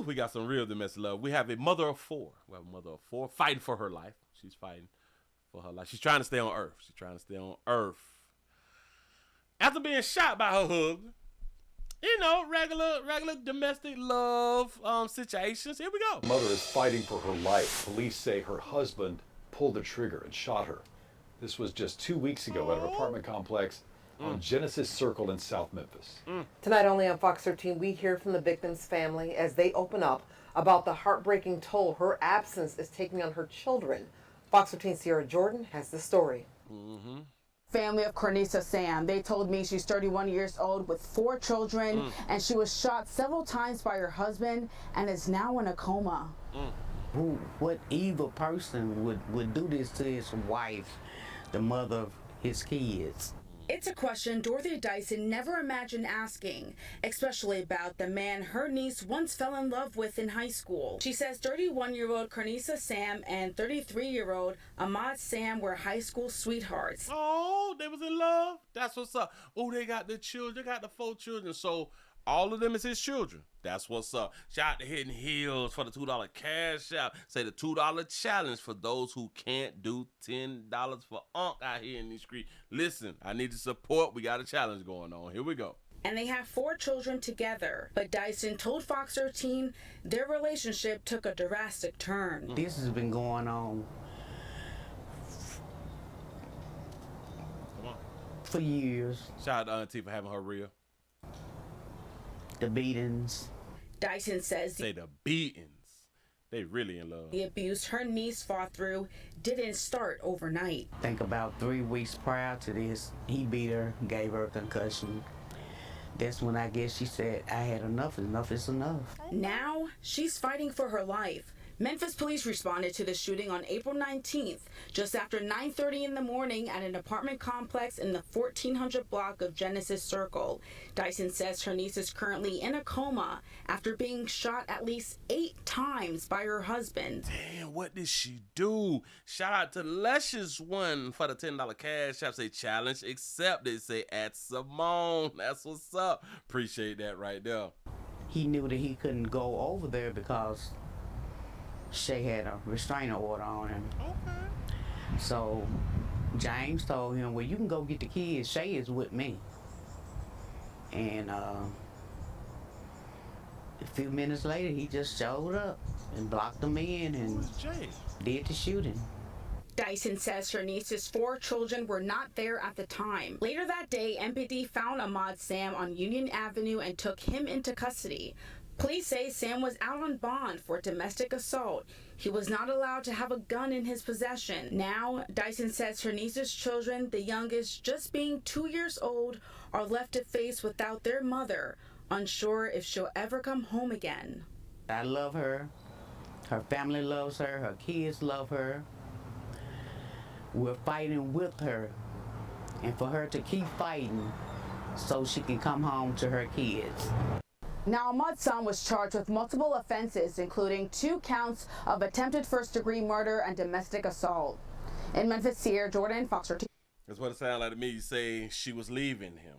we got some real domestic love. We have a mother of four. We have a mother of four fighting for her life. She's fighting for her life. She's trying to stay on Earth. She's trying to stay on Earth. After being shot by her husband, you know, regular domestic love situations. Here we go. Mother is fighting for her life. Police say her husband pulled the trigger and shot her. This was just 2 weeks ago at an apartment complex on Genesis Circle in South Memphis. Tonight only on Fox 13, we hear from the victim's family as they open up about the heartbreaking toll her absence is taking on her children. Fox 13 Sierra Jordan has the story. Family of Cornisa Sam. They told me she's 31 years old with 4 children, and she was shot several times by her husband and is now in a coma. What evil person would do this to his wife, the mother of his kids? It's a question Dorothy Dyson never imagined asking, especially about the man her niece once fell in love with in high school. She says 31-year-old Cornisa Sam and 33-year-old Ahmad Sam were high school sweethearts. Oh, they was in love? That's what's up. Oh, they got the children. They got the 4 children. So all of them is his children. That's what's up. Shout out to Hidden Hills for the $2 cash app. Say the $2 challenge for those who can't do $10 for Unc out here in these streets. Listen, I need the support. We got a challenge going on. Here we go. And they have 4 children together. But Dyson told Fox 13 their relationship took a drastic turn. This has been going on for years. Shout out to Auntie for having her real. The beatings. Dyson says Say the beatings. They really in love. the abuse her niece fought through didn't start overnight. I think about 3 weeks prior to this, he beat her, gave her a concussion. That's when I guess she said, I had enough. Enough is enough. Now she's fighting for her life. Memphis police responded to the shooting on April 19th, just after 9:30 in the morning at an apartment complex in the 1400 block of Genesis Circle. Dyson says her niece is currently in a coma after being shot at least 8 times by her husband. Damn, what did she do? Shout out to Luscious One for the $10 cash app. Say challenge accepted. Say at Simone. That's what's up. Appreciate that right there. He knew that he couldn't go over there because Shay had a restraining order on him. Okay. So James told him, well, you can go get the kids. Shay is with me. And a few minutes later, he just showed up and blocked them in and Who's Jay? did the shooting. Dyson says her niece's 4 children were not there at the time. Later that day, MPD found Ahmad Sam on Union Avenue and took him into custody. Police say Sam was out on bond for domestic assault. He was not allowed to have a gun in his possession. Now, Dyson says her niece's children, the youngest just being 2 years old, are left to face without their mother, unsure if she'll ever come home again. I love her. Her family loves her. Her kids love her. We're fighting with her. And for her to keep fighting so she can come home to her kids. Now, Ahmad's son was charged with multiple offenses, including 2 counts of attempted first-degree murder and domestic assault. In Memphis, Sierra Jordan, Fox 13. That's what it sounded like to me. You say she was leaving him.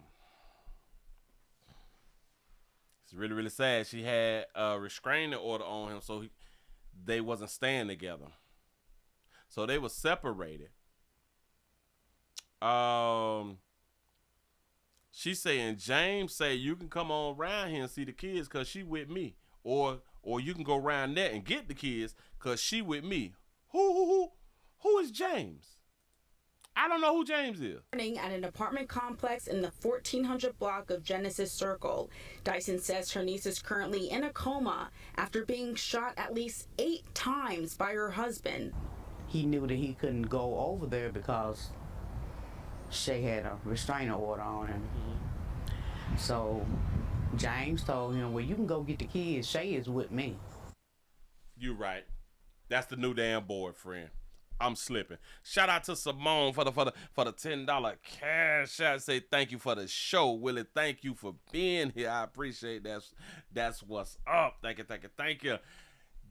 It's really, really sad. She had a restraining order on him, so they wasn't staying together. So they were separated. She saying James say you can come on around here and see the kids cause she with me, or you can go around there and get the kids cause she with me. Who is James? I don't know who James is. At an apartment complex in the 1400 block of Genesis Circle. Dyson says her niece is currently in a coma after being shot at least 8 times by her husband. He knew that he couldn't go over there because Shay had a restraining order on him. So James told him, well, you can go get the kids. Shay is with me. You right. That's the new damn boyfriend. I'm slipping. Shout out to Simone for the $10 cash out. Say thank you for the show, Willie. Thank you for being here. I appreciate that. That's what's up. Thank you.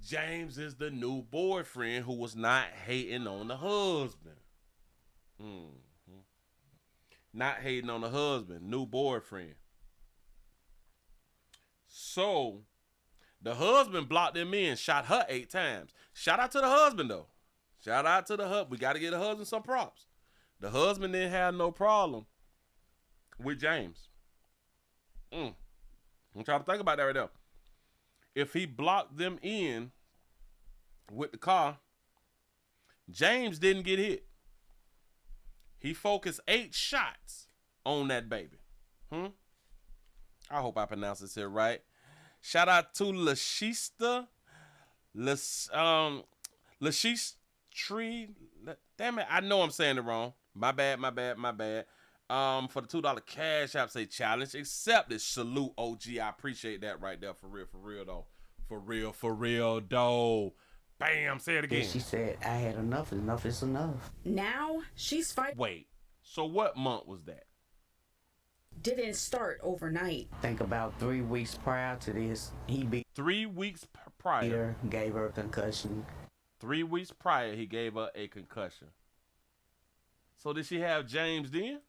James is the new boyfriend who was not hating on the husband. Not hating on the husband. New boyfriend. So The husband blocked them in, shot her 8 times. Shout out to the husband, though. Shout out to the husband. We got to get the husband some props. The husband didn't have no problem with James. I'm trying to think about that right now. If he blocked them in with the car, James didn't get hit. He focused 8 shots on that baby. I hope I pronounced this here right. Shout out to Lashista. Tree. Damn it, I know I'm saying it wrong. My bad. For the $2 cash app, say challenge accepted. Salute, OG. I appreciate that right there. For real though. For real though. Bam, say it again. She said, I had enough. Enough is enough. Now she's fighting. Wait, so what month was that? Didn't start overnight. Think about 3 weeks prior to this, he beat 3 weeks prior. her, gave her a concussion. 3 weeks prior, he gave her a concussion. So did she have James then?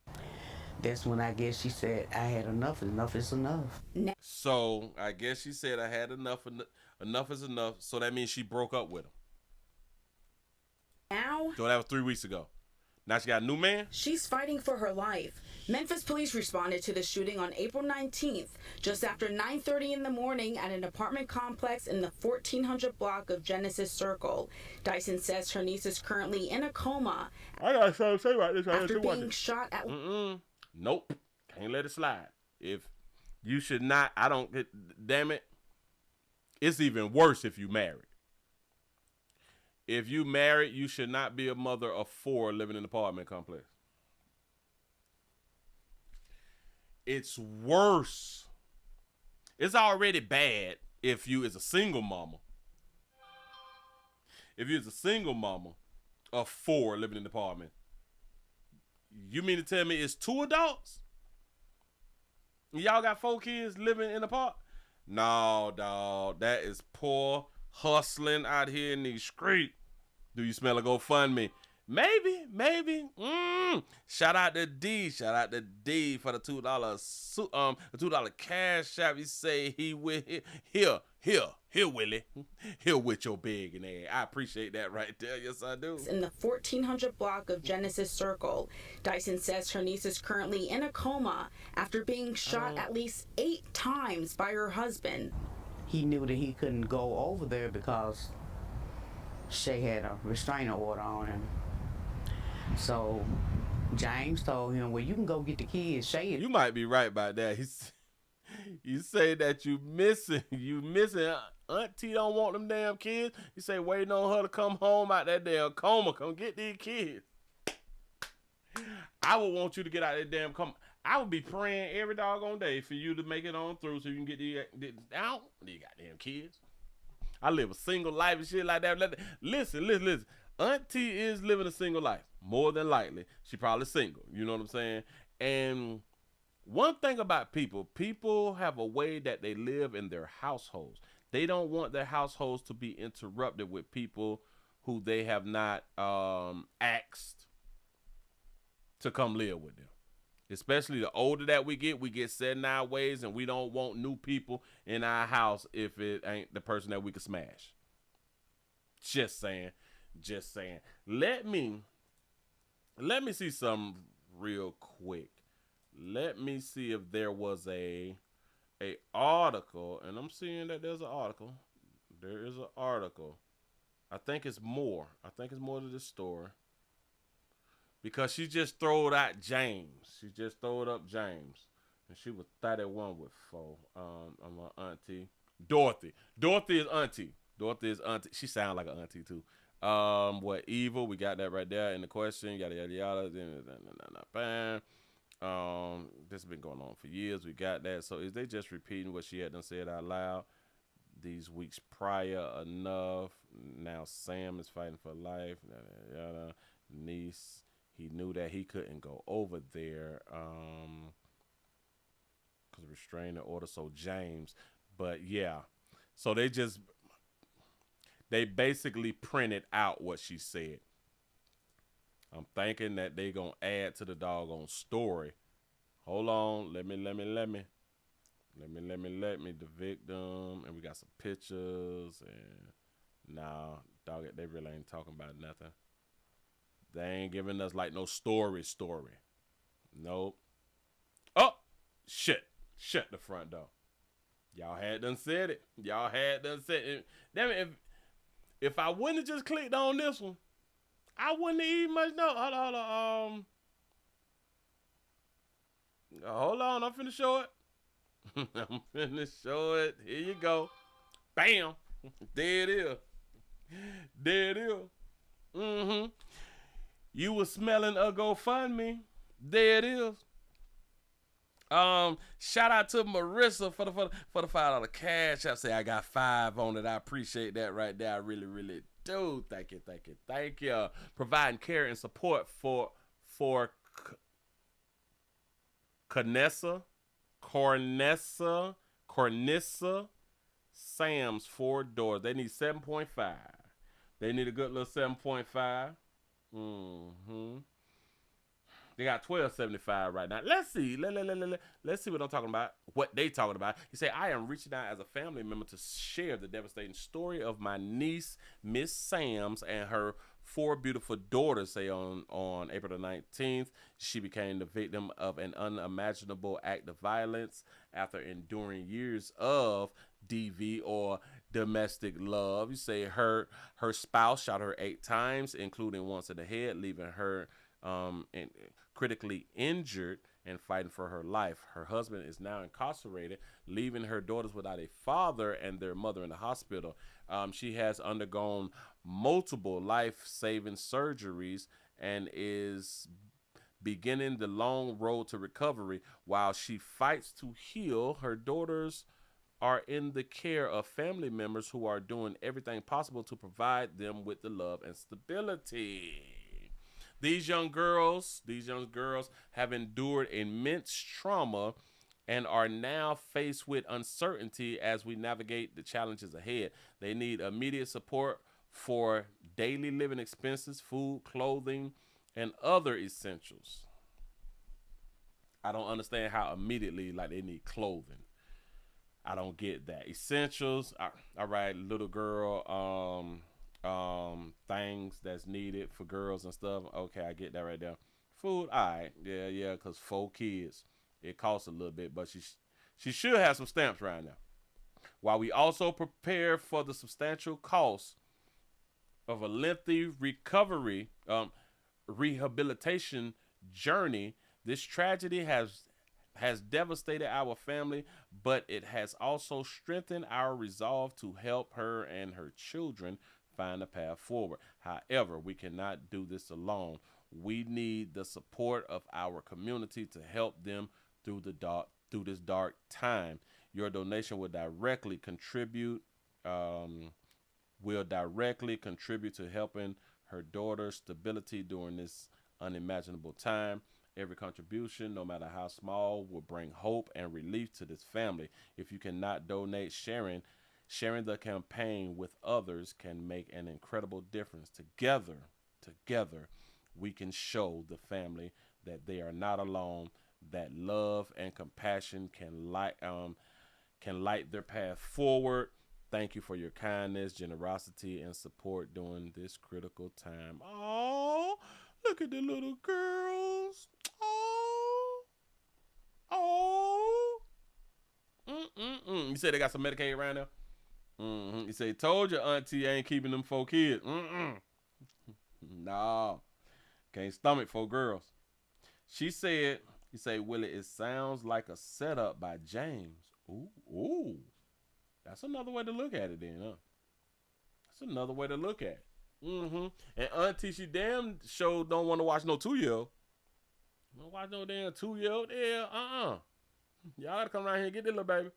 That's when I guess she said, I had enough. Enough is enough. So I guess she said, I had enough. Enough is enough. So that means she broke up with him. Now? So that was 3 weeks ago. Now she got a new man? She's fighting for her life. Memphis police responded to the shooting on April 19th, just after 9:30 in the morning at an apartment complex in the 1400 block of Genesis Circle. Dyson says her niece is currently in a coma. I got something to say about this. After being shot at... Nope. Can't let it slide. If you should not, damn it. It's even worse if you married. If you married, you should not be a mother of 4 living in an apartment complex. It's worse. It's already bad if you is a single mama. If you is a single mama of 4 living in an apartment. You mean to tell me it's 2 adults? Y'all got 4 kids living in an apartment? No, dog. That is poor hustling out here in these streets. Do you smell a GoFundMe? Maybe. Shout out to D. Shout out to D for the $2 cash app. You say he with here, Willie. Here with your big and ass. I appreciate that right there. Yes, I do. In the 1400 block of Genesis Circle, Dyson says her niece is currently in a coma after being shot at least 8 times by her husband. He knew that he couldn't go over there because Shay had a restraining order on him. So James told him, well, you can go get the kids. Shay, you might be right about that. You say that you missing. Auntie don't want them damn kids. You say waiting on her to come home out that damn coma. Come get these kids. I would want you to get out that damn coma. I would be praying every doggone day for you to make it on through so you can get these out. These goddamn kids. I live a single life and shit like that. Listen. Auntie is living a single life. More than likely. She probably single. You know what I'm saying? And one thing about people have a way that they live in their households. They don't want their households to be interrupted with people who they have not asked to come live with them. Especially the older that we get set in our ways, and we don't want new people in our house if it ain't the person that we can smash. Just saying. Let me see something real quick. Let me see if there was a article, and I'm seeing that there's an article. There is an article. I think it's more. To this story. Because she just throwed out James. She just throwed up James. And she was 31 with 4. My auntie. Dorothy. Dorothy is auntie. She sounds like an auntie too. What evil? We got that right there in the question. Yada yada yada. Bam. This has been going on for years. We got that. So is they just repeating what she had done said out loud these weeks prior? Enough. Now Sam is fighting for life. Yada yada. Niece. He knew that he couldn't go over there because of restraining order. So James, but yeah. So they basically printed out what she said. I'm thinking that they gonna add to the doggone story. Hold on, let me. Let me the victim, and we got some pictures, and nah, dog, they really ain't talking about nothing. They ain't giving us like no story. Nope. Oh, shit. Shut the front door. Y'all had done said it. Damn it, if I wouldn't have just clicked on this one, I wouldn't have even much know. Hold on, I'm finna show it. I'm finna show it. Here you go. Bam. There it is. Mm-hmm. You was smelling a GoFundMe. There it is. Shout out to Marissa for the $5 cash app. Say I got 5 on it. I appreciate that right there. I really, really do. Thank you. Providing care and support for Cornissa, Sam's 4 doors. They need 7.5. They need a good little 7.5. Mm-hmm. They got $12.75 right now. Let's see. Let's see what I'm talking about. What they talking about. He said, I am reaching out as a family member to share the devastating story of my niece, Miss Sams, and her 4 beautiful daughters. Say on April the 19th, she became the victim of an unimaginable act of violence after enduring years of DV or domestic love. You say her spouse shot her 8 times, including once in the head, leaving her critically injured and fighting for her life. Her husband is now incarcerated, leaving her daughters without a father and their mother in the hospital. She has undergone multiple life-saving surgeries and is beginning the long road to recovery. While she fights to heal, her daughters are in the care of family members who are doing everything possible to provide them with the love and stability. These young girls have endured immense trauma and are now faced with uncertainty as we navigate the challenges ahead. They need immediate support for daily living expenses, food, clothing, and other essentials. I don't understand how immediately, like, they need clothing. I don't get that. Essentials, all right, little girl, things that's needed for girls and stuff. Okay, I get that right there. Food, all right, yeah, because 4 kids, it costs a little bit, but she should have some stamps right now. While we also prepare for the substantial cost of a lengthy rehabilitation journey, this tragedy has devastated our family, but it has also strengthened our resolve to help her and her children find a path forward. However, we cannot do this alone. We need the support of our community to help them through this dark time. Your donation will directly contribute to helping her daughter's stability during this unimaginable time. Every contribution, no matter how small, will bring hope and relief to this family. If you cannot donate, sharing the campaign with others can make an incredible difference. Together, we can show the family that they are not alone, that love and compassion can light their path forward. Thank you for your kindness, generosity, and support during this critical time. Oh, look at the little girls. Oh. You say they got some Medicaid around there? You say, told your auntie ain't keeping them 4 kids. No. Can't stomach 4 girls. She said, you say, Willie, it sounds like a setup by James. Ooh. That's another way to look at it then, huh? That's another way to look at it. And auntie, she damn sure don't want to watch no 2-year-old. Don't watch no damn 2-year-old. Yeah, Y'all gotta come around here and get this little baby.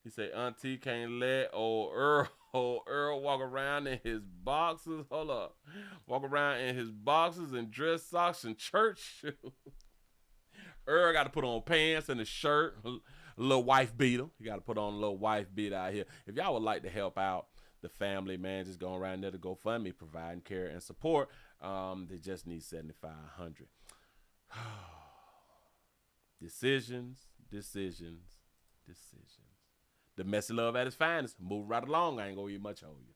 He say, auntie can't let old Earl walk around in his boxes. Hold up. Walk around in his boxes and dress socks and church shoes. Earl got to put on pants and a shirt, a little wife beater. You got to put on a little wife beater out here. If y'all would like to help out the family, man, just go around there to GoFundMe, providing care and support. They just need $7,500. Decisions, decisions, decisions. The messy love at its finest. Move right along. I ain't gonna eat much on you.